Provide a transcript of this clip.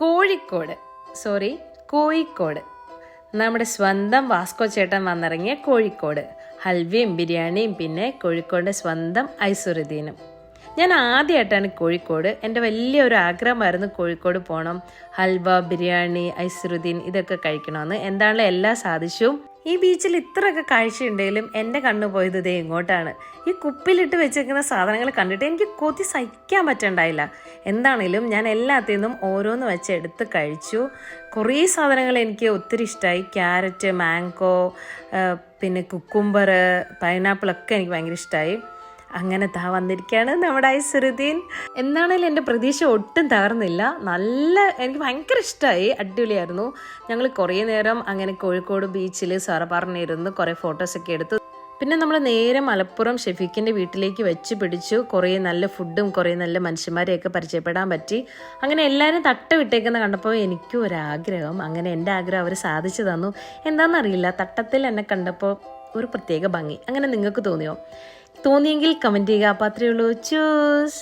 കോഴിക്കോട് കോഴിക്കോട് നമ്മുടെ സ്വന്തം വാസ്കോ ചേട്ടൻ വന്നിറങ്ങിയ കോഴിക്കോട് ഹൽവയും ബിരിയാണിയും പിന്നെ കോഴിക്കോടിൻ്റെ സ്വന്തം ഐസുറുദ്ദീനും. ഞാൻ ആദ്യമായിട്ടാണ് കോഴിക്കോട്. എൻ്റെ വലിയൊരു ആഗ്രഹമായിരുന്നു കോഴിക്കോട് പോകണം, ഹൽവ, ബിരിയാണി, ഐസുറുദ്ദീൻ ഇതൊക്കെ കഴിക്കണമെന്ന്. എന്താണല്ലോ എല്ലാം സാധിച്ചു. ഈ ബീച്ചിൽ ഇത്രയൊക്കെ കാഴ്ചയുണ്ടെങ്കിലും എൻ്റെ കണ്ണു പോയത് ഇതേ ഇങ്ങോട്ടാണ്. ഈ കുപ്പിലിട്ട് വെച്ചേക്കുന്ന സാധനങ്ങൾ കണ്ടിട്ട് എനിക്ക് കൊതി സഹിക്കാൻ പറ്റണ്ടായില്ല. എന്താണെങ്കിലും ഞാൻ എല്ലാത്തിൽ നിന്നും ഓരോന്ന് വെച്ച് എടുത്ത് കഴിച്ചു. കുറേ സാധനങ്ങൾ എനിക്ക് ഒത്തിരി ഇഷ്ടമായി. ക്യാരറ്റ്, മാംഗോ, പിന്നെ കുക്കുംബർ, പൈനാപ്പിളൊക്കെ എനിക്ക് ഭയങ്കര ഇഷ്ടമായി. അങ്ങനെ വന്നിരിക്കുകയാണ് നമ്മുടെ ഐസുറുദ്ദീൻ. എന്താണേലും എൻ്റെ പ്രതീക്ഷ ഒട്ടും തകർന്നില്ല. എനിക്ക് ഭയങ്കര ഇഷ്ടമായി, അടിപൊളിയായിരുന്നു. ഞങ്ങൾ കുറേ നേരം അങ്ങനെ കോഴിക്കോട് ബീച്ചിൽ സാറ് പറഞ്ഞിരുന്നു, കുറേ ഫോട്ടോസൊക്കെ എടുത്തു. പിന്നെ നമ്മൾ നേരെ മലപ്പുറം ഷെഫീഖിൻ്റെ വീട്ടിലേക്ക് വെച്ച് പിടിച്ചു. കുറേ നല്ല ഫുഡും കുറേ നല്ല മനുഷ്യന്മാരെയൊക്കെ പരിചയപ്പെടാൻ പറ്റി. അങ്ങനെ എല്ലാവരും തട്ട വിട്ടേക്കുന്ന കണ്ടപ്പോൾ എനിക്കും ഒരാഗ്രഹം. അങ്ങനെ എൻ്റെ ആഗ്രഹം അവർ സാധിച്ചു തന്നു. എന്താണെന്നറിയില്ല, തട്ടത്തിൽ എന്നെ കണ്ടപ്പോൾ ഒരു പ്രത്യേക ഭംഗി. അങ്ങനെ നിങ്ങൾക്ക് തോന്നിയോ? തോന്നിയെങ്കിൽ കമൻറ്റ് ചെയ്യുക. അപ്പോൾ അത്രയേ ഉള്ളൂ. ചൂസ്.